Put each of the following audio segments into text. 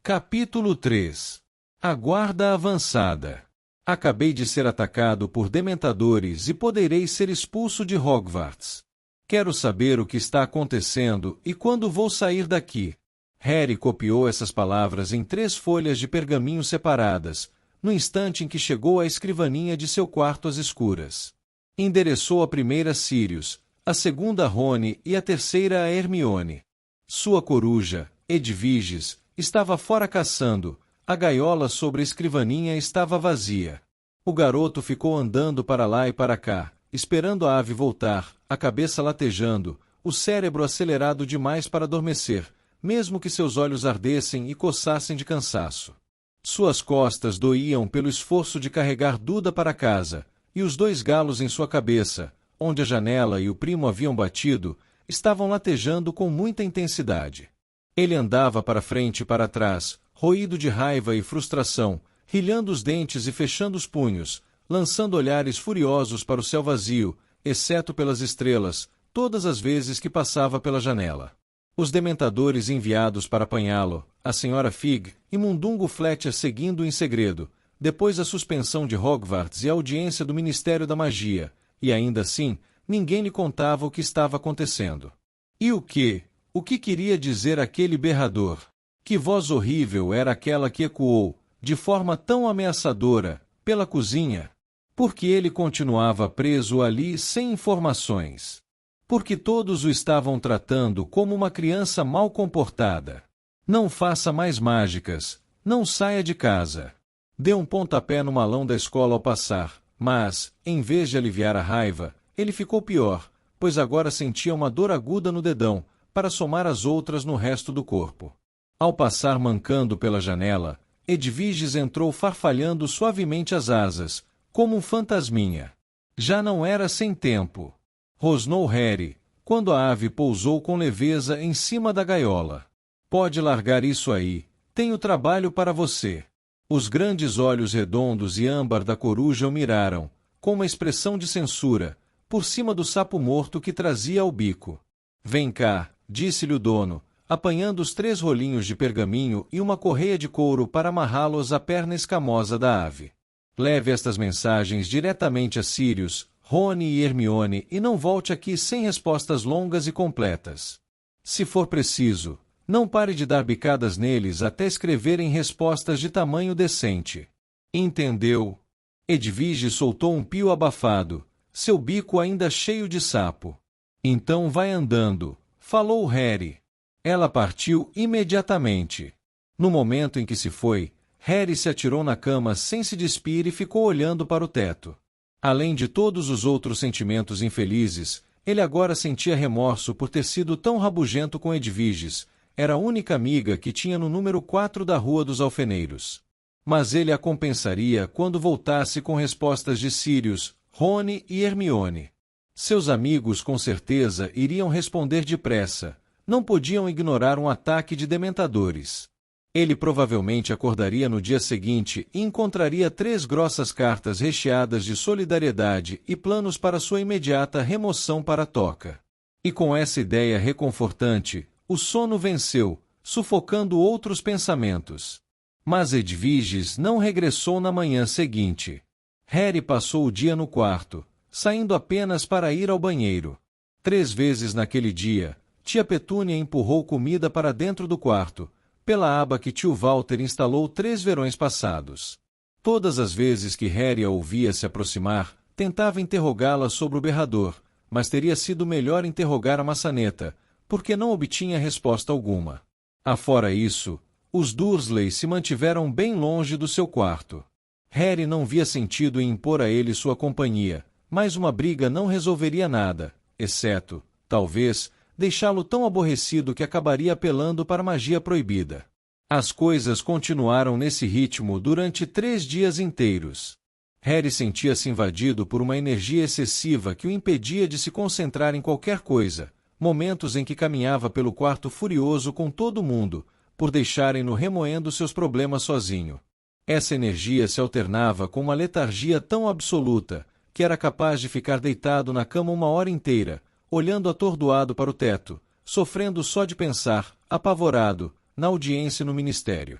Capítulo 3. A Guarda Avançada. Acabei de ser atacado por dementadores e poderei ser expulso de Hogwarts. Quero saber o que está acontecendo e quando vou sair daqui. Harry copiou essas palavras em 3 folhas de pergaminho separadas, no instante em que chegou à escrivaninha de seu quarto às escuras. Endereçou a primeira a Sirius, a segunda a Rony e a terceira a Hermione. Sua coruja, Edviges, estava fora caçando, a gaiola sobre a escrivaninha estava vazia. O garoto ficou andando para lá e para cá, esperando a ave voltar, a cabeça latejando, o cérebro acelerado demais para adormecer, mesmo que seus olhos ardessem e coçassem de cansaço. Suas costas doíam pelo esforço de carregar Duda para casa, e os 2 galos em sua cabeça, onde a janela e o primo haviam batido, estavam latejando com muita intensidade. Ele andava para frente e para trás, roído de raiva e frustração, rilhando os dentes e fechando os punhos, lançando olhares furiosos para o céu vazio, exceto pelas estrelas, todas as vezes que passava pela janela. Os dementadores enviados para apanhá-lo, a Sra. Fig e Mundungo Fletcher seguindo em segredo, depois a suspensão de Hogwarts e a audiência do Ministério da Magia, e ainda assim, ninguém lhe contava o que estava acontecendo. E o que? O que queria dizer aquele berrador? Que voz horrível era aquela que ecoou, de forma tão ameaçadora, pela cozinha? Porque ele continuava preso ali sem informações. Porque todos o estavam tratando como uma criança mal comportada. Não faça mais mágicas, não saia de casa. Deu um pontapé no malão da escola ao passar, mas, em vez de aliviar a raiva, ele ficou pior, pois agora sentia uma dor aguda no dedão, para somar as outras no resto do corpo. Ao passar mancando pela janela, Edviges entrou farfalhando suavemente as asas, como um fantasminha. Já não era sem tempo. Rosnou Harry, quando a ave pousou com leveza em cima da gaiola. Pode largar isso aí, tenho trabalho para você. Os grandes olhos redondos e âmbar da coruja o miraram, com uma expressão de censura, por cima do sapo morto que trazia ao bico. Vem cá, disse-lhe o dono, apanhando os 3 rolinhos de pergaminho e uma correia de couro para amarrá-los à perna escamosa da ave. Leve estas mensagens diretamente a Sirius, Rony e Hermione e não volte aqui sem respostas longas e completas. Se for preciso, não pare de dar bicadas neles até escreverem respostas de tamanho decente. Entendeu? Edvige soltou um pio abafado, seu bico ainda cheio de sapo. Então vai andando, falou Harry. Ela partiu imediatamente. No momento em que se foi, Harry se atirou na cama sem se despir e ficou olhando para o teto. Além de todos os outros sentimentos infelizes, ele agora sentia remorso por ter sido tão rabugento com Edviges, era a única amiga que tinha no número 4 da Rua dos Alfeneiros. Mas ele a compensaria quando voltasse com respostas de Sirius, Rony e Hermione. Seus amigos com certeza iriam responder depressa, não podiam ignorar um ataque de dementadores. Ele provavelmente acordaria no dia seguinte e encontraria 3 grossas cartas recheadas de solidariedade e planos para sua imediata remoção para a toca. E com essa ideia reconfortante, o sono venceu, sufocando outros pensamentos. Mas Edviges não regressou na manhã seguinte. Harry passou o dia no quarto, saindo apenas para ir ao banheiro. 3 vezes naquele dia, tia Petúnia empurrou comida para dentro do quarto, pela aba que tio Walter instalou 3 verões passados. Todas as vezes que Harry a ouvia se aproximar, tentava interrogá-la sobre o berrador, mas teria sido melhor interrogar a maçaneta, porque não obtinha resposta alguma. Afora isso, os Dursley se mantiveram bem longe do seu quarto. Harry não via sentido em impor a ele sua companhia, mas uma briga não resolveria nada, exceto, talvez, deixá-lo tão aborrecido que acabaria apelando para a magia proibida. As coisas continuaram nesse ritmo durante 3 dias inteiros. Harry sentia-se invadido por uma energia excessiva que o impedia de se concentrar em qualquer coisa, momentos em que caminhava pelo quarto furioso com todo mundo, por deixarem-no remoendo seus problemas sozinho. Essa energia se alternava com uma letargia tão absoluta, que era capaz de ficar deitado na cama 1 hora inteira, olhando atordoado para o teto, sofrendo só de pensar, apavorado, na audiência no ministério.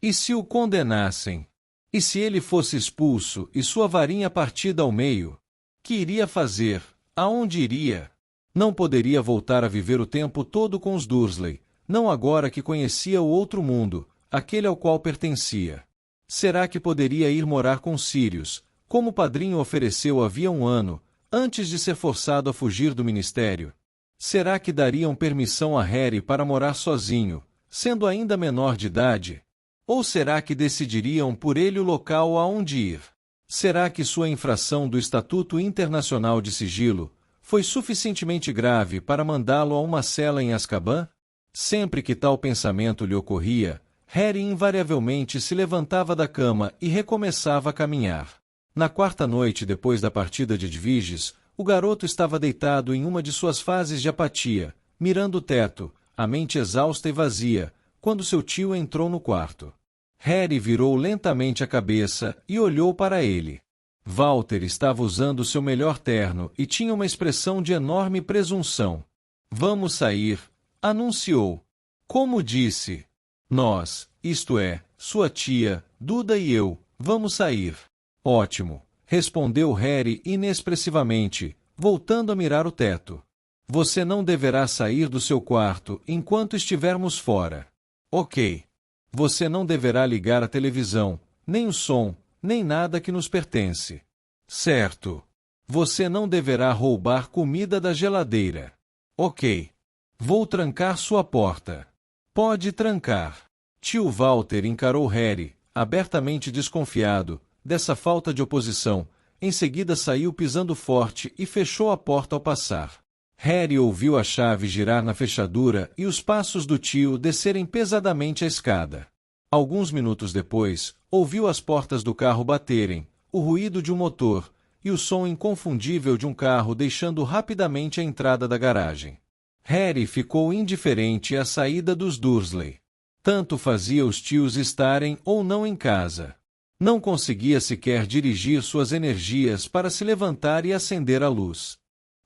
E se o condenassem? E se ele fosse expulso e sua varinha partida ao meio? Que iria fazer? Aonde iria? Não poderia voltar a viver o tempo todo com os Dursley, não agora que conhecia o outro mundo, aquele ao qual pertencia. Será que poderia ir morar com Sirius, como o padrinho ofereceu havia um ano, antes de ser forçado a fugir do ministério? Será que dariam permissão a Harry para morar sozinho, sendo ainda menor de idade? Ou será que decidiriam por ele o local aonde ir? Será que sua infração do Estatuto Internacional de Sigilo foi suficientemente grave para mandá-lo a uma cela em Azkaban? Sempre que tal pensamento lhe ocorria, Harry invariavelmente se levantava da cama e recomeçava a caminhar. Na quarta noite depois da partida de Edviges, o garoto estava deitado em uma de suas fases de apatia, mirando o teto, a mente exausta e vazia, quando seu tio entrou no quarto. Harry virou lentamente a cabeça e olhou para ele. Walter estava usando seu melhor terno e tinha uma expressão de enorme presunção. "Vamos sair", anunciou. "Como disse. Nós, isto é, sua tia, Duda e eu, vamos sair." "Ótimo", respondeu Harry inexpressivamente, voltando a mirar o teto. "Você não deverá sair do seu quarto enquanto estivermos fora." "Ok." "Você não deverá ligar a televisão, nem o som, nem nada que nos pertence." "Certo." "Você não deverá roubar comida da geladeira." "Ok." "Vou trancar sua porta." "Pode trancar." Tio Walter encarou Harry, abertamente desconfiado, dessa falta de oposição. Em seguida saiu pisando forte e fechou a porta ao passar. Harry ouviu a chave girar na fechadura e os passos do tio descerem pesadamente a escada. Alguns minutos depois, ouviu as portas do carro baterem, o ruído de um motor, e o som inconfundível de um carro deixando rapidamente a entrada da garagem. Harry ficou indiferente à saída dos Dursley. Tanto fazia os tios estarem ou não em casa. Não conseguia sequer dirigir suas energias para se levantar e acender a luz.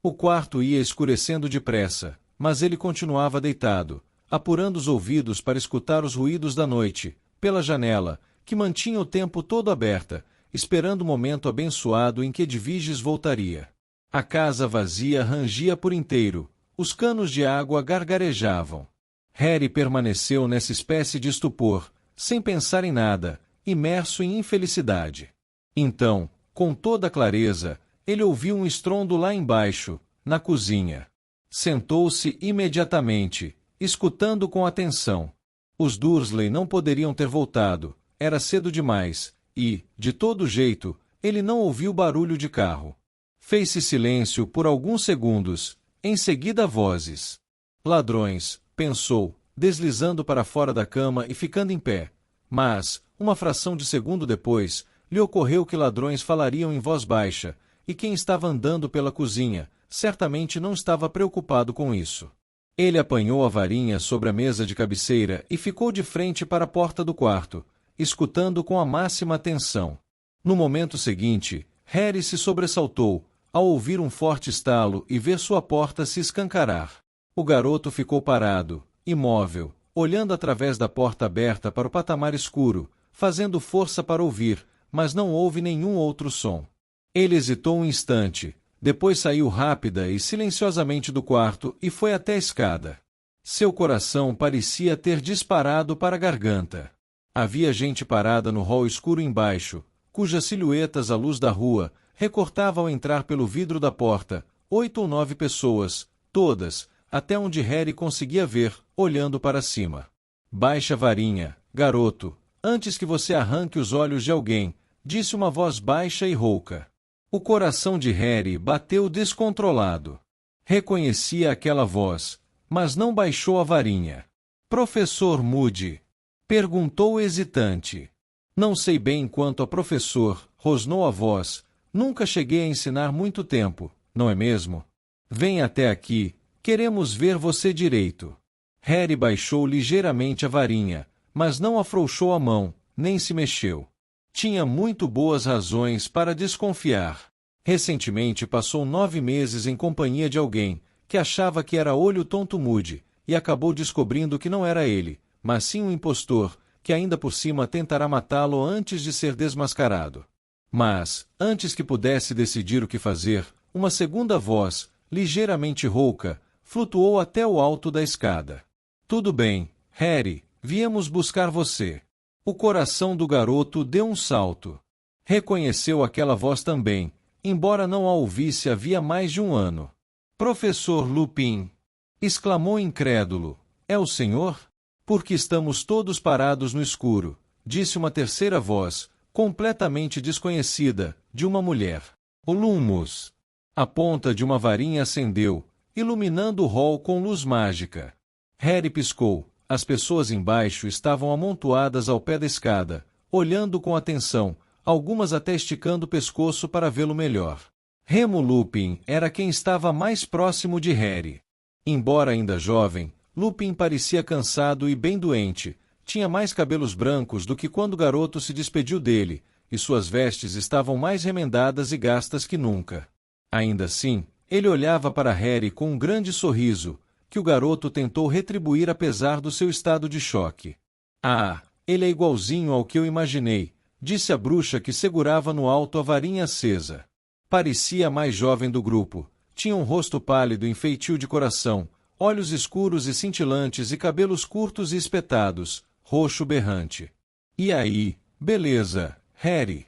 O quarto ia escurecendo depressa, mas ele continuava deitado, apurando os ouvidos para escutar os ruídos da noite, pela janela, que mantinha o tempo todo aberta, esperando o momento abençoado em que Edviges voltaria. A casa vazia rangia por inteiro, os canos de água gargarejavam. Harry permaneceu nessa espécie de estupor, sem pensar em nada, imerso em infelicidade. Então, com toda clareza, ele ouviu um estrondo lá embaixo, na cozinha. Sentou-se imediatamente, escutando com atenção. Os Dursley não poderiam ter voltado, era cedo demais, e, de todo jeito, ele não ouviu barulho de carro. Fez-se silêncio por alguns segundos, em seguida vozes. "Ladrões", pensou, deslizando para fora da cama e ficando em pé. Mas, uma fração de segundo depois, lhe ocorreu que ladrões falariam em voz baixa, e quem estava andando pela cozinha, certamente não estava preocupado com isso. Ele apanhou a varinha sobre a mesa de cabeceira e ficou de frente para a porta do quarto, escutando com a máxima atenção. No momento seguinte, Harry se sobressaltou, ao ouvir um forte estalo e ver sua porta se escancarar. O garoto ficou parado, imóvel, olhando através da porta aberta para o patamar escuro, fazendo força para ouvir, mas não houve nenhum outro som. Ele hesitou um instante, depois saiu rápida e silenciosamente do quarto e foi até a escada. Seu coração parecia ter disparado para a garganta. Havia gente parada no hall escuro embaixo, cujas silhuetas à luz da rua recortavam ao entrar pelo vidro da porta, 8 ou 9 pessoas, todas, até onde Harry conseguia ver, olhando para cima. "Baixe a varinha, garoto, antes que você arranque os olhos de alguém", disse uma voz baixa e rouca. O coração de Harry bateu descontrolado. Reconhecia aquela voz, mas não baixou a varinha. "Professor Moody?", perguntou hesitante. "Não sei bem quanto a professor", rosnou a voz. "Nunca cheguei a ensinar muito tempo, não é mesmo? Venha até aqui, queremos ver você direito." Harry baixou ligeiramente a varinha, mas não afrouxou a mão, nem se mexeu. Tinha muito boas razões para desconfiar. Recentemente passou 9 meses em companhia de alguém, que achava que era olho tonto Moody, e acabou descobrindo que não era ele, mas sim um impostor, que ainda por cima tentará matá-lo antes de ser desmascarado. Mas, antes que pudesse decidir o que fazer, uma segunda voz, ligeiramente rouca, flutuou até o alto da escada. Tudo bem, Harry, viemos buscar você. O coração do garoto deu um salto. Reconheceu aquela voz também, embora não a ouvisse havia mais de um ano. Professor Lupin! Exclamou incrédulo. É o senhor? Porque estamos todos parados no escuro, disse uma terceira voz, completamente desconhecida, de uma mulher. O Lumos. A ponta de uma varinha acendeu, iluminando o hall com luz mágica. Harry piscou. As pessoas embaixo estavam amontoadas ao pé da escada, olhando com atenção, algumas até esticando o pescoço para vê-lo melhor. Remo Lupin era quem estava mais próximo de Harry. Embora ainda jovem, Lupin parecia cansado e bem doente, tinha mais cabelos brancos do que quando o garoto se despediu dele, e suas vestes estavam mais remendadas e gastas que nunca. Ainda assim, ele olhava para Harry com um grande sorriso, que o garoto tentou retribuir apesar do seu estado de choque. Ah, ele é igualzinho ao que eu imaginei, disse a bruxa que segurava no alto a varinha acesa. Parecia a mais jovem do grupo, tinha um rosto pálido em feitio de coração, olhos escuros e cintilantes e cabelos curtos e espetados, roxo berrante. E aí, beleza, Harry?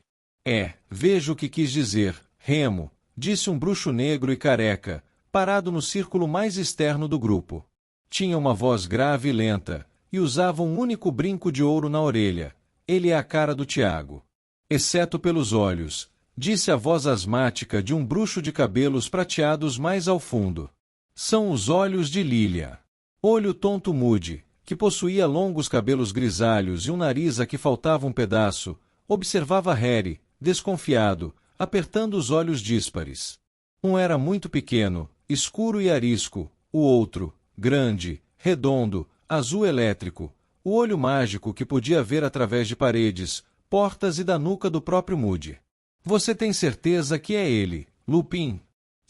Vejo o que quis dizer, Remo, disse um bruxo negro e careca, parado no círculo mais externo do grupo. Tinha uma voz grave e lenta, e usava um único brinco de ouro na orelha. Ele é a cara do Tiago. Exceto pelos olhos, disse a voz asmática de um bruxo de cabelos prateados mais ao fundo. São os olhos de Lilia. Olho tonto Moody, que possuía longos cabelos grisalhos e um nariz a que faltava um pedaço, observava Harry, desconfiado, apertando os olhos díspares. Um era muito pequeno, escuro e arisco, o outro, grande, redondo, azul elétrico, o olho mágico que podia ver através de paredes, portas e da nuca do próprio Moody. Você tem certeza que é ele, Lupin?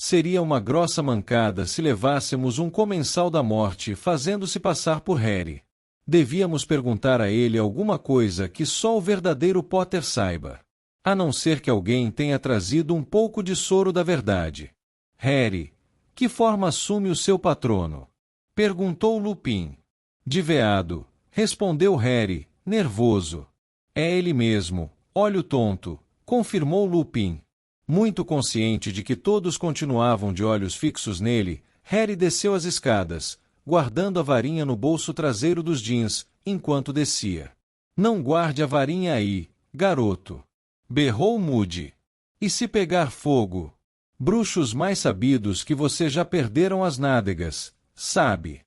Seria uma grossa mancada se levássemos um comensal da morte fazendo-se passar por Harry. Devíamos perguntar a ele alguma coisa que só o verdadeiro Potter saiba. A não ser que alguém tenha trazido um pouco de soro da verdade. Harry, que forma assume o seu patrono? Perguntou Lupin. De veado, respondeu Harry, nervoso. É ele mesmo, olho tonto, confirmou Lupin. Muito consciente de que todos continuavam de olhos fixos nele, Harry desceu as escadas, guardando a varinha no bolso traseiro dos jeans, enquanto descia. Não guarde a varinha aí, garoto. Berrou Moody. E se pegar fogo? Bruxos mais sabidos que você já perderam as nádegas, sabe?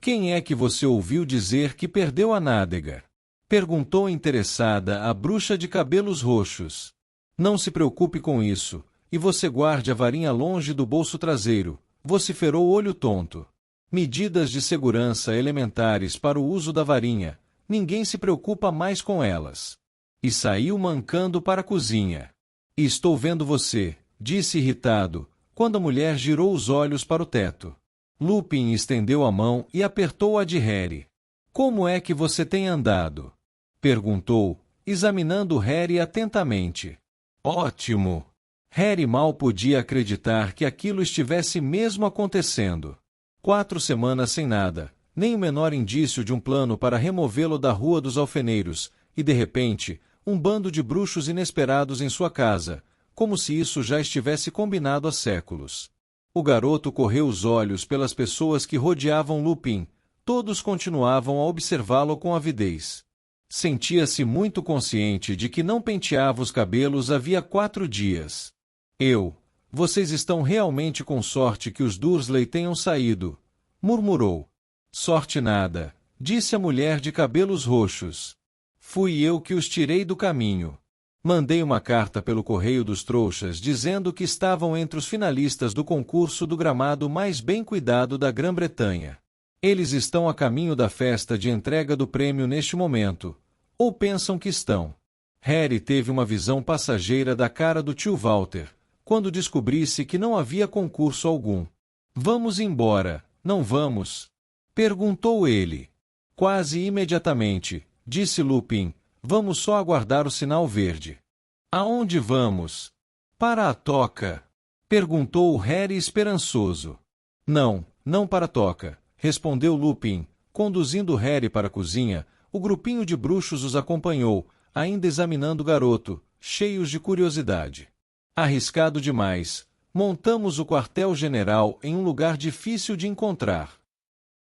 Quem é que você ouviu dizer que perdeu a nádega? Perguntou interessada a bruxa de cabelos roxos. Não se preocupe com isso, e você guarde a varinha longe do bolso traseiro, vociferou o olho tonto. Medidas de segurança elementares para o uso da varinha, ninguém se preocupa mais com elas. E saiu mancando para a cozinha. Estou vendo você, disse irritado, quando a mulher girou os olhos para o teto. Lupin estendeu a mão e apertou a de Harry. Como é que você tem andado? Perguntou, examinando Harry atentamente. Ótimo! Harry mal podia acreditar que aquilo estivesse mesmo acontecendo. 4 semanas sem nada, nem o menor indício de um plano para removê-lo da Rua dos Alfeneiros, e de repente, um bando de bruxos inesperados em sua casa, como se isso já estivesse combinado há séculos. O garoto correu os olhos pelas pessoas que rodeavam Lupin, todos continuavam a observá-lo com avidez. Sentia-se muito consciente de que não penteava os cabelos havia 4 dias. Vocês estão realmente com sorte que os Dursley tenham saído, murmurou. Sorte nada, disse a mulher de cabelos roxos. Fui eu que os tirei do caminho. Mandei uma carta pelo Correio dos Trouxas dizendo que estavam entre os finalistas do concurso do gramado mais bem cuidado da Grã-Bretanha. Eles estão a caminho da festa de entrega do prêmio neste momento. Ou pensam que estão. Harry teve uma visão passageira da cara do tio Walter, quando descobrisse que não havia concurso algum. Vamos embora, não vamos? Perguntou ele. Quase imediatamente, disse Lupin. Vamos só aguardar o sinal verde. Aonde vamos? Para a toca? Perguntou Harry esperançoso. Não para a toca, respondeu Lupin. Conduzindo Harry para a cozinha, o grupinho de bruxos os acompanhou, ainda examinando o garoto, cheios de curiosidade. Arriscado demais. Montamos o quartel-general em um lugar difícil de encontrar.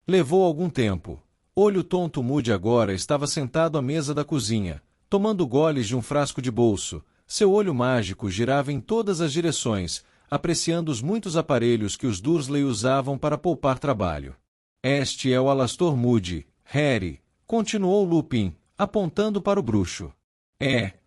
Levou algum tempo. Olho Tonto Moody agora estava sentado à mesa da cozinha, tomando goles de um frasco de bolso. Seu olho mágico girava em todas as direções, apreciando os muitos aparelhos que os Dursley usavam para poupar trabalho. Este é o Alastor Moody, Harry, continuou Lupin, apontando para o bruxo.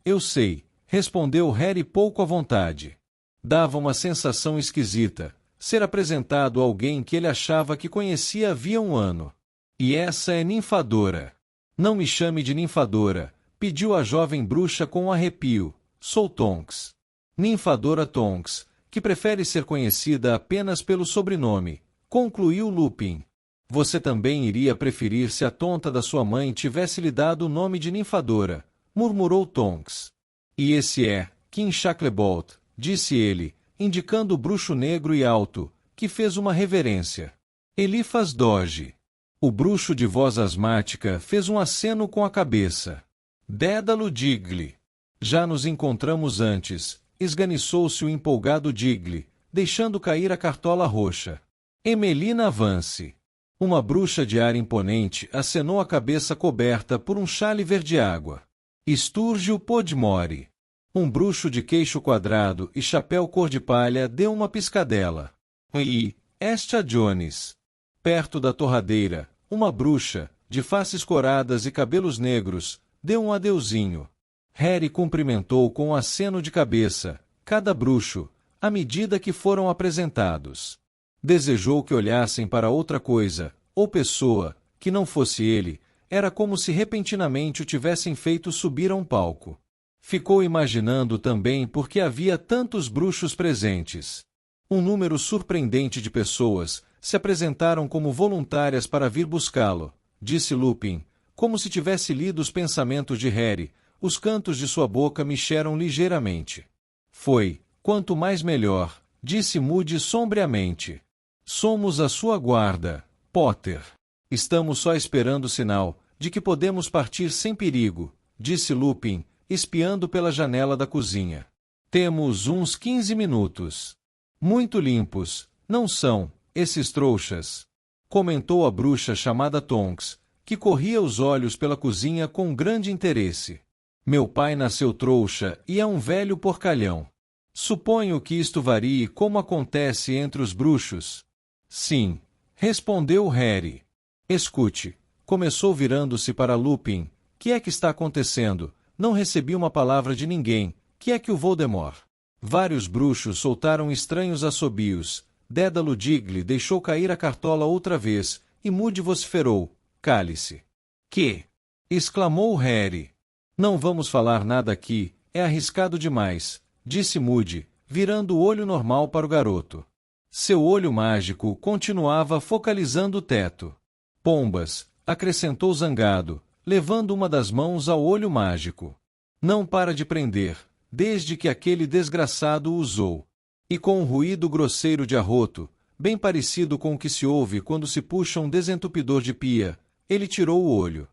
Eu sei, respondeu Harry pouco à vontade. Dava uma sensação esquisita, ser apresentado a alguém que ele achava que conhecia havia um ano. E essa é Ninfadora. Não me chame de Ninfadora, pediu a jovem bruxa com um arrepio. Sou Tonks. Ninfadora Tonks, que prefere ser conhecida apenas pelo sobrenome, concluiu Lupin. Você também iria preferir se a tonta da sua mãe tivesse lhe dado o nome de Ninfadora, murmurou Tonks. E esse é Kim Shacklebolt, disse ele, indicando o bruxo negro e alto, que fez uma reverência. Eliphas Doge. O bruxo de voz asmática fez um aceno com a cabeça. Dédalo Digley. Já nos encontramos antes, esganiçou-se o empolgado Digley, deixando cair a cartola roxa. Emelina Vance. Uma bruxa de ar imponente acenou a cabeça coberta por um chale verde-água. Sturgio Podmore. Um bruxo de queixo quadrado e chapéu cor de palha deu uma piscadela. E Estia Jones. Perto da torradeira, uma bruxa, de faces coradas e cabelos negros, deu um adeuzinho. Harry cumprimentou com um aceno de cabeça, cada bruxo, à medida que foram apresentados. Desejou que olhassem para outra coisa, ou pessoa, que não fosse ele, era como se repentinamente o tivessem feito subir a um palco. Ficou imaginando também por que havia tantos bruxos presentes. Um número surpreendente de pessoas se apresentaram como voluntárias para vir buscá-lo, disse Lupin, como se tivesse lido os pensamentos de Harry. Os cantos de sua boca mexeram ligeiramente. Foi, quanto mais melhor, disse Moody sombriamente. Somos a sua guarda, Potter. Estamos só esperando o sinal de que podemos partir sem perigo, disse Lupin, espiando pela janela da cozinha. Temos uns 15 minutos. Muito limpos, não são, esses trouxas? Comentou a bruxa chamada Tonks, que corria os olhos pela cozinha com grande interesse. Meu pai nasceu trouxa e é um velho porcalhão. Suponho que isto varie como acontece entre os bruxos. Sim, respondeu Harry. Escute, começou virando-se para Lupin. Que é que está acontecendo? Não recebi uma palavra de ninguém. Que é que o Voldemort? Vários bruxos soltaram estranhos assobios. Dédalo Digley deixou cair a cartola outra vez, e Moody vociferou. Cale-se. Que? Exclamou Harry. Não vamos falar nada aqui, é arriscado demais, disse Moody, virando o olho normal para o garoto. Seu olho mágico continuava focalizando o teto. Pombas, acrescentou zangado, levando uma das mãos ao olho mágico. Não para de prender, desde que aquele desgraçado o usou. E com um ruído grosseiro de arroto, bem parecido com o que se ouve quando se puxa um desentupidor de pia, ele tirou o olho.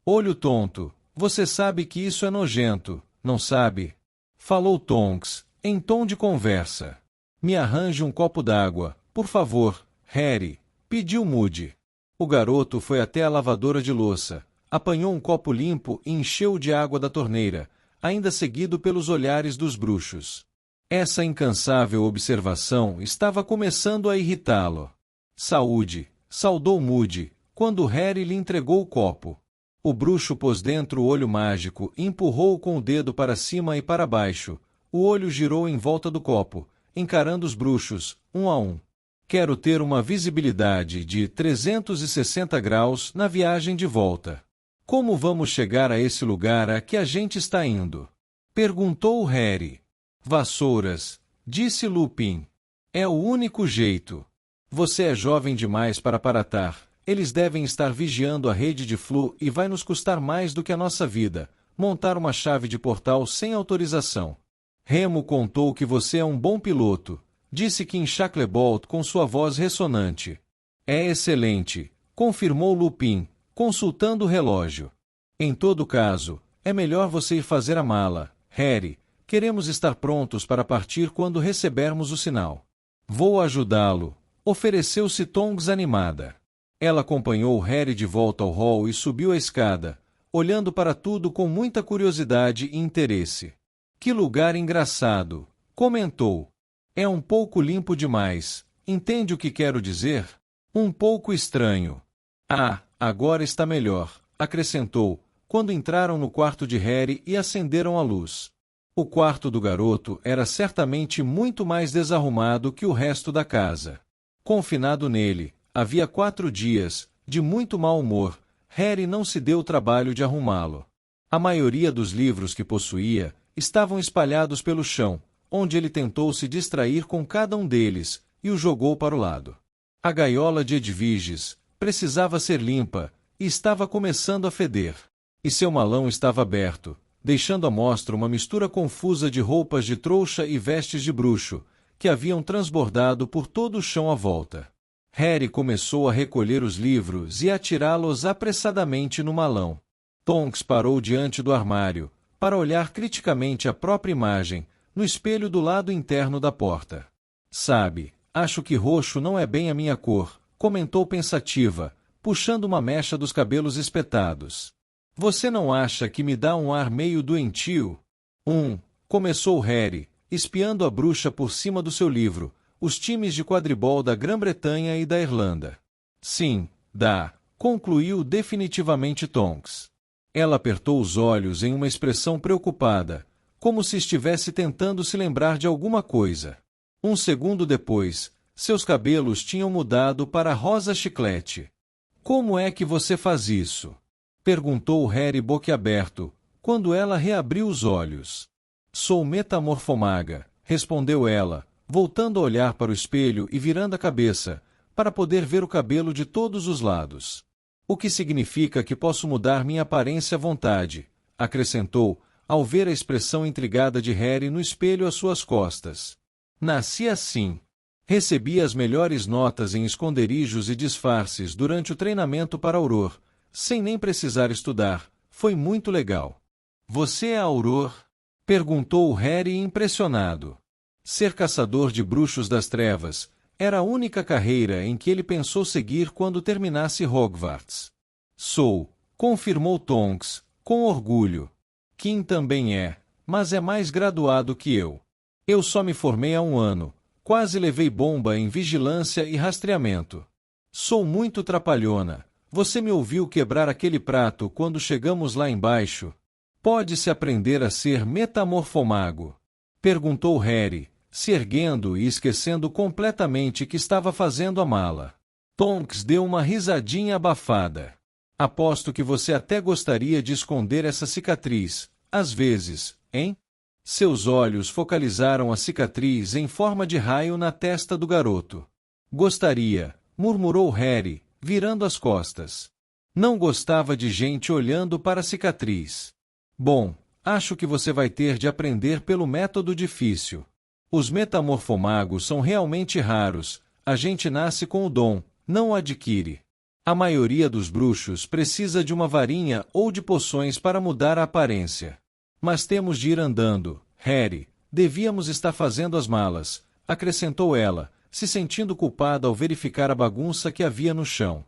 Olho tonto, você sabe que isso é nojento, não sabe? Falou Tonks, em tom de conversa. Me arranje um copo d'água, por favor, Harry, pediu Moody. O garoto foi até a lavadora de louça, apanhou um copo limpo e encheu de água da torneira, ainda seguido pelos olhares dos bruxos. Essa incansável observação estava começando a irritá-lo. Saúde, saudou Moody, quando Harry lhe entregou o copo. O bruxo pôs dentro o olho mágico e empurrou-o com o dedo para cima e para baixo. O olho girou em volta do copo, encarando os bruxos, um a um. Quero ter uma visibilidade de 360 graus na viagem de volta. Como vamos chegar a esse lugar a que a gente está indo? Perguntou Harry. Vassouras, disse Lupin. É o único jeito. Você é jovem demais para aparatar, eles devem estar vigiando a rede de Flu e vai nos custar mais do que a nossa vida, montar uma chave de portal sem autorização. Remo contou que você é um bom piloto, disse Kim Shacklebolt com sua voz ressonante. É excelente, confirmou Lupin, consultando o relógio. Em todo caso, é melhor você ir fazer a mala, Harry. Queremos estar prontos para partir quando recebermos o sinal. Vou ajudá-lo, ofereceu-se Tonks animada. Ela acompanhou Harry de volta ao hall e subiu a escada, olhando para tudo com muita curiosidade e interesse. Que lugar engraçado, comentou. É um pouco limpo demais, entende o que quero dizer? Um pouco estranho. Ah, agora está melhor, acrescentou, quando entraram no quarto de Harry e acenderam a luz. O quarto do garoto era certamente muito mais desarrumado que o resto da casa. Confinado nele, havia 4 dias, de muito mau humor, Harry não se deu o trabalho de arrumá-lo. A maioria dos livros que possuía estavam espalhados pelo chão, onde ele tentou se distrair com cada um deles, e o jogou para o lado. A gaiola de Edviges precisava ser limpa, e estava começando a feder. E seu malão estava aberto, deixando à mostra uma mistura confusa de roupas de trouxa e vestes de bruxo, que haviam transbordado por todo o chão à volta. Harry começou a recolher os livros e atirá-los apressadamente no malão. Tonks parou diante do armário, para olhar criticamente a própria imagem, no espelho do lado interno da porta. Sabe, acho que roxo não é bem a minha cor, comentou pensativa, puxando uma mecha dos cabelos espetados. Você não acha que me dá um ar meio doentio? Começou Harry, espiando a bruxa por cima do seu livro, os times de quadribol da Grã-Bretanha e da Irlanda. Sim, dá, concluiu definitivamente Tonks. Ela apertou os olhos em uma expressão preocupada, como se estivesse tentando se lembrar de alguma coisa. Um segundo depois, seus cabelos tinham mudado para rosa chiclete. Como é que você faz isso? Perguntou Harry boquiaberto, quando ela reabriu os olhos. Sou metamorfomaga, respondeu ela, voltando a olhar para o espelho e virando a cabeça, para poder ver o cabelo de todos os lados. O que significa que posso mudar minha aparência à vontade, acrescentou, ao ver a expressão intrigada de Harry no espelho às suas costas. Nasci assim. Recebi as melhores notas em esconderijos e disfarces durante o treinamento para Auror, sem nem precisar estudar. Foi muito legal. Você é Auror? Perguntou Harry impressionado. Ser caçador de bruxos das trevas era a única carreira em que ele pensou seguir quando terminasse Hogwarts. Sou, confirmou Tonks, com orgulho. Kim também é, mas é mais graduado que eu. Eu só me formei há 1 ano, quase levei bomba em vigilância e rastreamento. Sou muito trapalhona. Você me ouviu quebrar aquele prato quando chegamos lá embaixo? Pode-se aprender a ser metamorfomago? Perguntou Harry, se erguendo e esquecendo completamente que estava fazendo a mala. Tonks deu uma risadinha abafada. Aposto que você até gostaria de esconder essa cicatriz, às vezes, hein? Seus olhos focalizaram a cicatriz em forma de raio na testa do garoto. Gostaria, murmurou Harry, virando as costas. Não gostava de gente olhando para a cicatriz. Bom, acho que você vai ter de aprender pelo método difícil. Os metamorfomagos são realmente raros, a gente nasce com o dom, não o adquire. A maioria dos bruxos precisa de uma varinha ou de poções para mudar a aparência. Mas temos de ir andando, Harry, devíamos estar fazendo as malas, acrescentou ela, se sentindo culpada ao verificar a bagunça que havia no chão.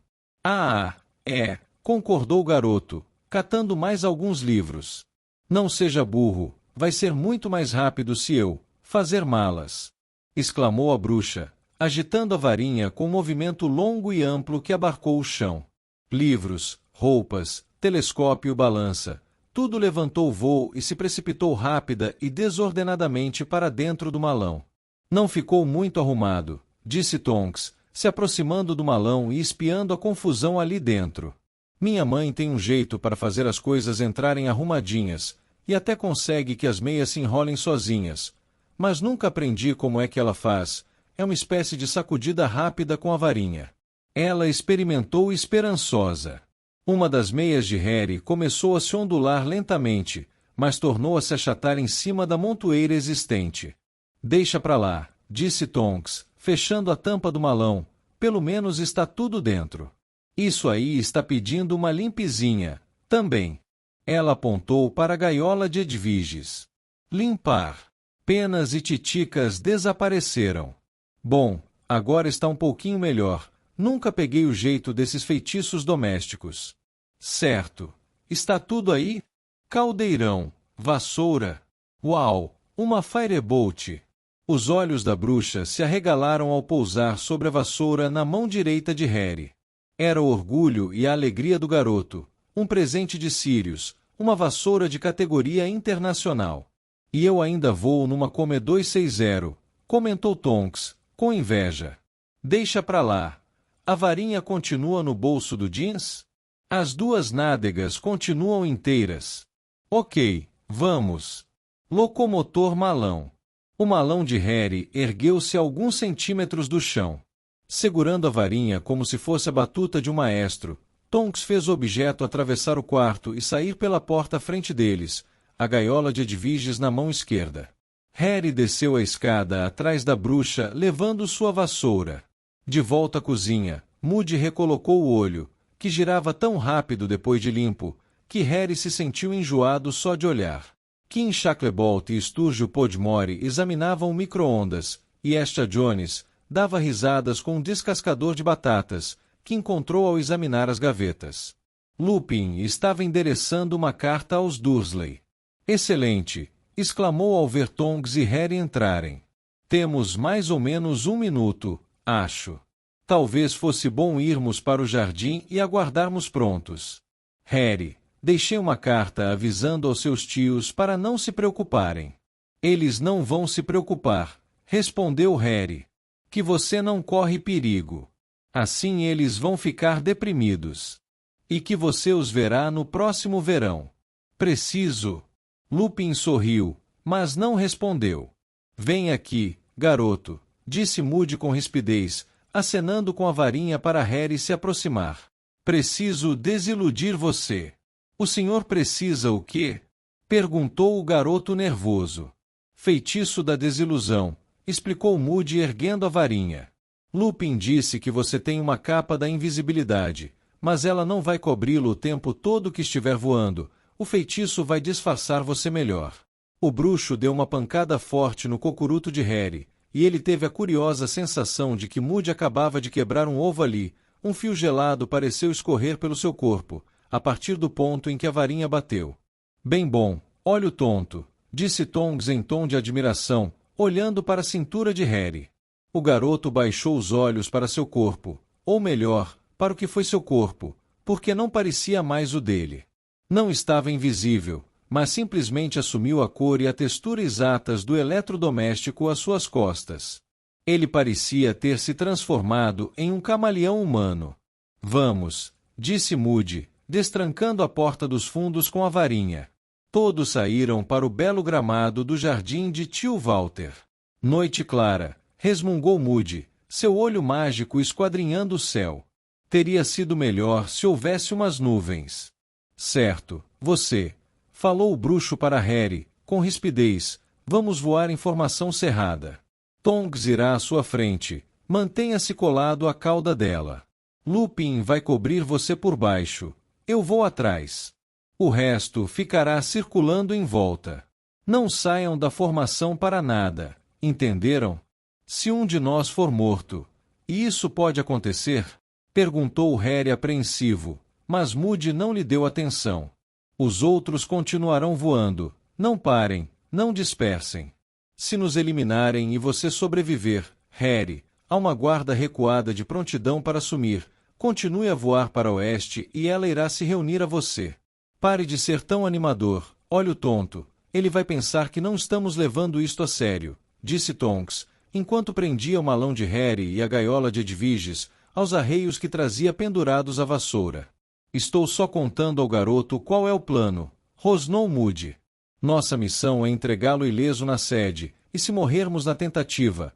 Concordou o garoto, catando mais alguns livros. Não seja burro, vai ser muito mais rápido se eu fazer malas, exclamou a bruxa, agitando a varinha com um movimento longo e amplo que abarcou o chão. Livros, roupas, telescópio e balança, tudo levantou voo e se precipitou rápida e desordenadamente para dentro do malão. Não ficou muito arrumado, disse Tonks, se aproximando do malão e espiando a confusão ali dentro. Minha mãe tem um jeito para fazer as coisas entrarem arrumadinhas, e até consegue que as meias se enrolem sozinhas. Mas nunca aprendi como é que ela faz. É uma espécie de sacudida rápida com a varinha. Ela experimentou esperançosa. Uma das meias de Harry começou a se ondular lentamente, mas tornou a se achatar em cima da montoeira existente. Deixa pra lá, disse Tonks, fechando a tampa do malão. Pelo menos está tudo dentro. Isso aí está pedindo uma limpezinha, também. Ela apontou para a gaiola de Edwiges. Limpar. Penas e titicas desapareceram. Bom, agora está um pouquinho melhor. Nunca peguei o jeito desses feitiços domésticos. Certo. Está tudo aí? Caldeirão, vassoura. Uau, uma firebolt. Os olhos da bruxa se arregalaram ao pousar sobre a vassoura na mão direita de Harry. Era o orgulho e a alegria do garoto, um presente de Sirius, uma vassoura de categoria internacional. E eu ainda vou numa Come 260, comentou Tonks, com inveja. Deixa pra lá. A varinha continua no bolso do jeans? As duas nádegas continuam inteiras. Ok, vamos. Locomotor malão. O malão de Harry ergueu-se a alguns centímetros do chão. Segurando a varinha como se fosse a batuta de um maestro, Tonks fez o objeto atravessar o quarto e sair pela porta à frente deles, a gaiola de Edwiges na mão esquerda. Harry desceu a escada atrás da bruxa, levando sua vassoura. De volta à cozinha, Moody recolocou o olho, que girava tão rápido depois de limpo, que Harry se sentiu enjoado só de olhar. Kim Shacklebolt e Sturgio Podmore examinavam o micro-ondas, e Esta Jones dava risadas com um descascador de batatas, que encontrou ao examinar as gavetas. Lupin estava endereçando uma carta aos Dursley. Excelente! Exclamou ao ver Tonks e Harry entrarem. Temos mais ou menos 1 minuto, acho. Talvez fosse bom irmos para o jardim e aguardarmos prontos. Harry, deixei uma carta avisando aos seus tios para não se preocuparem. Eles não vão se preocupar, respondeu Harry. Que você não corre perigo. Assim eles vão ficar deprimidos. E que você os verá no próximo verão. Preciso. Lupin sorriu, mas não respondeu. Vem aqui, garoto, disse Moody com rispidez, acenando com a varinha para Harry se aproximar. Preciso desiludir você. O senhor precisa o quê? Perguntou o garoto nervoso. Feitiço da desilusão, explicou Moody erguendo a varinha. Lupin disse que você tem uma capa da invisibilidade, mas ela não vai cobri-lo o tempo todo que estiver voando. O feitiço vai disfarçar você melhor. O bruxo deu uma pancada forte no cocuruto de Harry, e ele teve a curiosa sensação de que Moody acabava de quebrar um ovo ali. Um fio gelado pareceu escorrer pelo seu corpo, a partir do ponto em que a varinha bateu. Bem bom, olho tonto, disse Tonks em tom de admiração, olhando para a cintura de Harry. O garoto baixou os olhos para seu corpo, ou melhor, para o que foi seu corpo, porque não parecia mais o dele. Não estava invisível, mas simplesmente assumiu a cor e a textura exatas do eletrodoméstico às suas costas. Ele parecia ter se transformado em um camaleão humano. Vamos, disse Moody, destrancando a porta dos fundos com a varinha. Todos saíram para o belo gramado do jardim de tio Walter. Noite clara, resmungou Moody, seu olho mágico esquadrinhando o céu. Teria sido melhor se houvesse umas nuvens. Certo, você, falou o bruxo para Harry, com rispidez, vamos voar em formação cerrada. Tonks irá à sua frente, mantenha-se colado à cauda dela. Lupin vai cobrir você por baixo, eu vou atrás. O resto ficará circulando em volta. Não saiam da formação para nada, entenderam? Se um de nós for morto, e isso pode acontecer? Perguntou Harry apreensivo, mas Moody não lhe deu atenção. Os outros continuarão voando, não parem, não dispersem. Se nos eliminarem e você sobreviver, Harry, há uma guarda recuada de prontidão para assumir, continue a voar para oeste e ela irá se reunir a você. Pare de ser tão animador, olho tonto, ele vai pensar que não estamos levando isto a sério, disse Tonks, enquanto prendia o malão de Harry e a gaiola de Edwiges aos arreios que trazia pendurados à vassoura. Estou só contando ao garoto qual é o plano, rosnou Moody. Nossa missão é entregá-lo ileso na sede, e se morrermos na tentativa.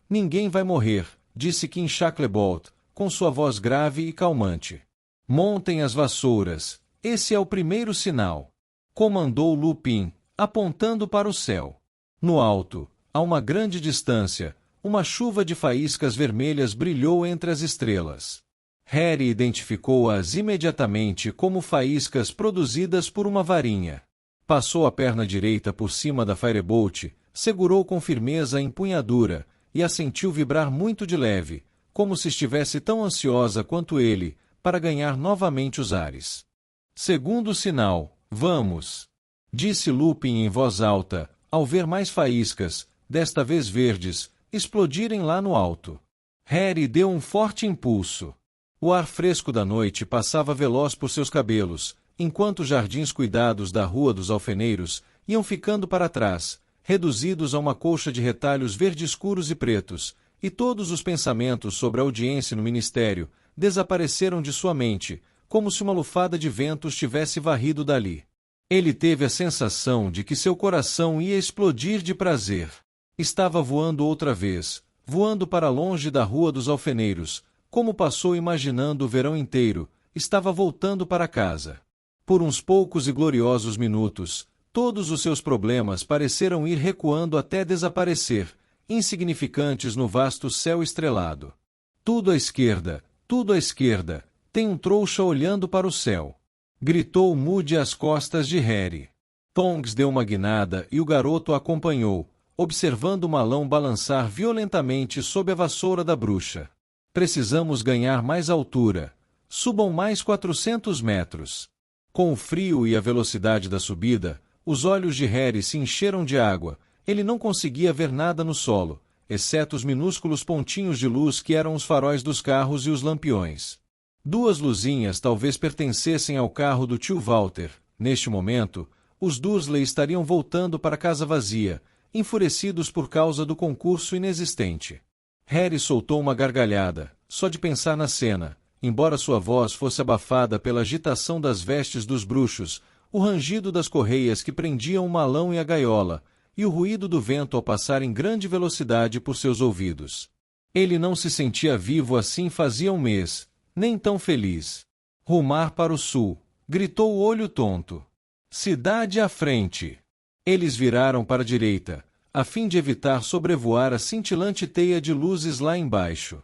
Ninguém vai morrer, disse Kim Shacklebolt, com sua voz grave e calmante. Montem as vassouras, esse é o primeiro sinal. Comandou Lupin, apontando para o céu. No alto, a uma grande distância, uma chuva de faíscas vermelhas brilhou entre as estrelas. Harry identificou-as imediatamente como faíscas produzidas por uma varinha. Passou a perna direita por cima da Firebolt, segurou com firmeza a empunhadura, e a sentiu vibrar muito de leve, como se estivesse tão ansiosa quanto ele, para ganhar novamente os ares. Segundo sinal, vamos! Disse Lupin em voz alta, ao ver mais faíscas, desta vez verdes, explodirem lá no alto. Harry deu um forte impulso. O ar fresco da noite passava veloz por seus cabelos, enquanto os jardins cuidados da Rua dos Alfeneiros iam ficando para trás, reduzidos a uma colcha de retalhos verde escuros e pretos, e todos os pensamentos sobre a audiência no ministério desapareceram de sua mente, como se uma lufada de ventos tivesse varrido dali. Ele teve a sensação de que seu coração ia explodir de prazer. Estava voando outra vez, voando para longe da Rua dos Alfeneiros, como passou imaginando o verão inteiro, estava voltando para casa. Por uns poucos e gloriosos minutos, todos os seus problemas pareceram ir recuando até desaparecer, insignificantes no vasto céu estrelado. Tudo à esquerda, tem um trouxa olhando para o céu. Gritou Moody às costas de Harry. Tonks deu uma guinada e o garoto a acompanhou, observando o malão balançar violentamente sob a vassoura da bruxa. Precisamos ganhar mais altura. Subam mais 400 metros. Com o frio e a velocidade da subida, os olhos de Harry se encheram de água. Ele não conseguia ver nada no solo, exceto os minúsculos pontinhos de luz que eram os faróis dos carros e os lampiões. Duas luzinhas talvez pertencessem ao carro do tio Walter. Neste momento, os Dursley estariam voltando para a casa vazia, enfurecidos por causa do concurso inexistente. Harry soltou uma gargalhada, só de pensar na cena, embora sua voz fosse abafada pela agitação das vestes dos bruxos, o rangido das correias que prendiam o malão e a gaiola, e o ruído do vento ao passar em grande velocidade por seus ouvidos. Ele não se sentia vivo assim fazia um mês, nem tão feliz. Rumar para o sul, gritou o olho tonto. Cidade à frente. Eles viraram para a direita, a fim de evitar sobrevoar a cintilante teia de luzes lá embaixo.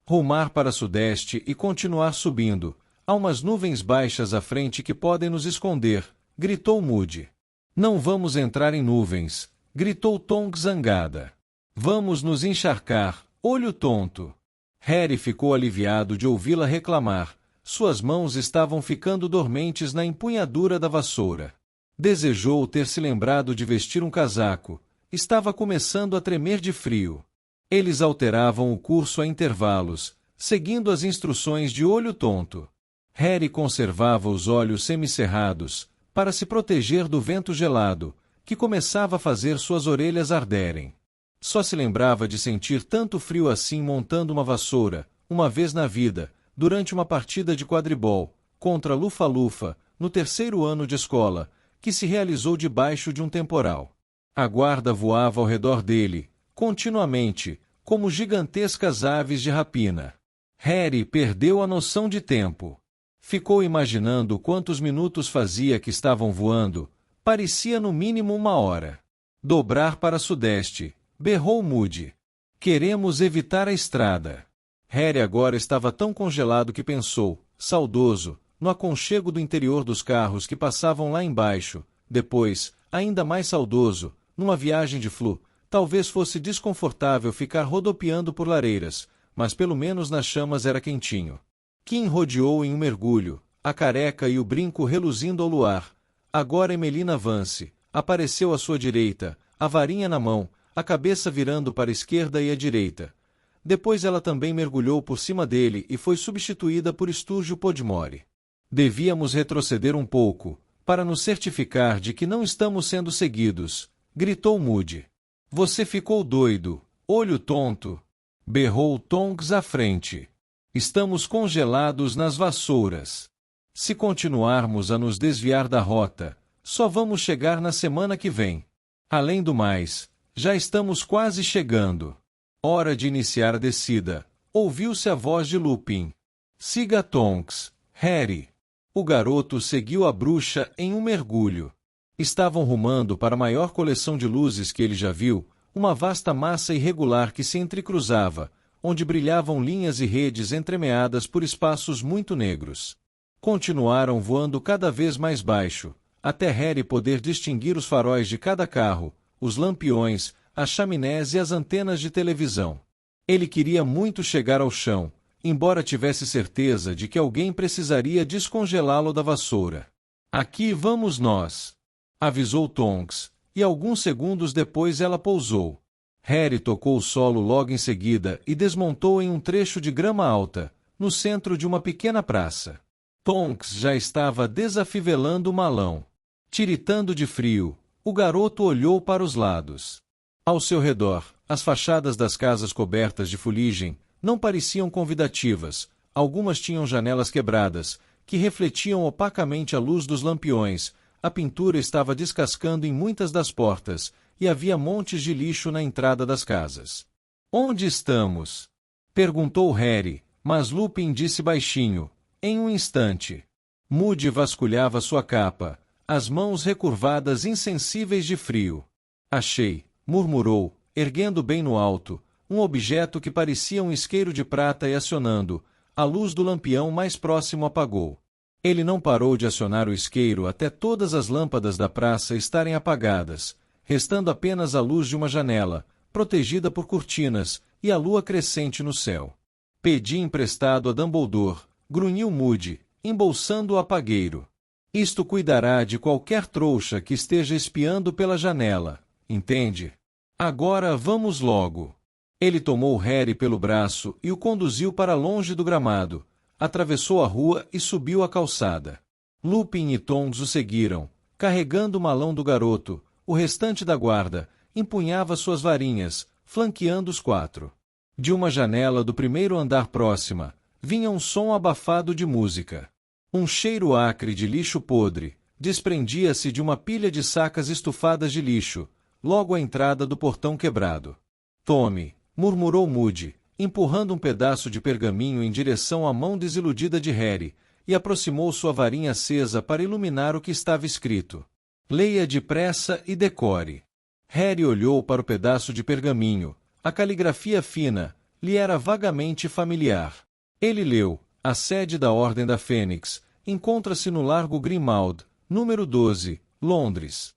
Rumar para sudeste e continuar subindo. Há umas nuvens baixas à frente que podem nos esconder, gritou Moody. Não vamos entrar em nuvens, gritou Tonks zangada. Vamos nos encharcar, olho tonto. Harry ficou aliviado de ouvi-la reclamar. Suas mãos estavam ficando dormentes na empunhadura da vassoura. Desejou ter se lembrado de vestir um casaco. Estava começando a tremer de frio. Eles alteravam o curso a intervalos, seguindo as instruções de olho tonto. Harry conservava os olhos semicerrados, para se proteger do vento gelado, que começava a fazer suas orelhas arderem. Só se lembrava de sentir tanto frio assim montando uma vassoura, uma vez na vida, durante uma partida de quadribol, contra Lufa-Lufa, no 3º ano de escola, que se realizou debaixo de um temporal. A guarda voava ao redor dele, continuamente, como gigantescas aves de rapina. Harry perdeu a noção de tempo. Ficou imaginando quantos minutos fazia que estavam voando. Parecia no mínimo 1 hora. Dobrar para sudeste, berrou Moody. Queremos evitar a estrada. Harry agora estava tão congelado que pensou, saudoso, no aconchego do interior dos carros que passavam lá embaixo. Depois, ainda mais saudoso, numa viagem de flu, talvez fosse desconfortável ficar rodopiando por lareiras, mas pelo menos nas chamas era quentinho. Kim rodeou em um mergulho, a careca e o brinco reluzindo ao luar. Agora Emelina Vance apareceu à sua direita, a varinha na mão, a cabeça virando para a esquerda e a direita. Depois ela também mergulhou por cima dele e foi substituída por Sturgio Podmore. Devíamos retroceder um pouco, para nos certificar de que não estamos sendo seguidos, gritou Moody. Você ficou doido, olho tonto, berrou Tonks à frente. Estamos congelados nas vassouras. Se continuarmos a nos desviar da rota, só vamos chegar na semana que vem. Além do mais, já estamos quase chegando. Hora de iniciar a descida, Ouviu-se a voz de Lupin. Siga Tonks, Harry. O garoto seguiu a bruxa em um mergulho. Estavam rumando para a maior coleção de luzes que ele já viu, uma vasta massa irregular que se entrecruzava, onde brilhavam linhas e redes entremeadas por espaços muito negros. Continuaram voando cada vez mais baixo, até Harry poder distinguir os faróis de cada carro, os lampiões, as chaminés e as antenas de televisão. Ele queria muito chegar ao chão, embora tivesse certeza de que alguém precisaria descongelá-lo da vassoura. Aqui vamos nós, avisou Tonks, e alguns segundos depois ela pousou. Harry tocou o solo logo em seguida e desmontou em um trecho de grama alta, no centro de uma pequena praça. Tonks já estava desafivelando o malão. Tiritando de frio, o garoto olhou para os lados. Ao seu redor, as fachadas das casas cobertas de fuligem não pareciam convidativas, algumas tinham janelas quebradas, que refletiam opacamente a luz dos lampiões, a pintura estava descascando em muitas das portas, e havia montes de lixo na entrada das casas. Onde estamos? Perguntou Harry, mas Lupin disse baixinho, em um instante. Moody vasculhava sua capa, as mãos recurvadas insensíveis de frio. Achei, murmurou, erguendo bem no alto, um objeto que parecia um isqueiro de prata e acionando, a luz do lampião mais próximo apagou. Ele não parou de acionar o isqueiro até todas as lâmpadas da praça estarem apagadas, restando apenas a luz de uma janela, protegida por cortinas, e a lua crescente no céu. Pedi emprestado a Dumbledore, grunhiu Moody, embolsando o apagueiro. Isto cuidará de qualquer trouxa que esteja espiando pela janela, entende? Agora vamos logo. Ele tomou Harry pelo braço e o conduziu para longe do gramado, atravessou a rua e subiu a calçada. Lupin e Tonks o seguiram, carregando o malão do garoto. O restante da guarda empunhava suas varinhas, flanqueando os quatro. De uma janela do primeiro andar próxima, vinha um som abafado de música. Um cheiro acre de lixo podre desprendia-se de uma pilha de sacas estufadas de lixo, logo à entrada do portão quebrado. Tome, murmurou Moody, empurrando um pedaço de pergaminho em direção à mão desiludida de Harry, e aproximou sua varinha acesa para iluminar o que estava escrito. Leia depressa e decore. Harry olhou para o pedaço de pergaminho. A caligrafia fina lhe era vagamente familiar. Ele leu: a sede da Ordem da Fênix encontra-se no Largo Grimmauld, número 12, Londres.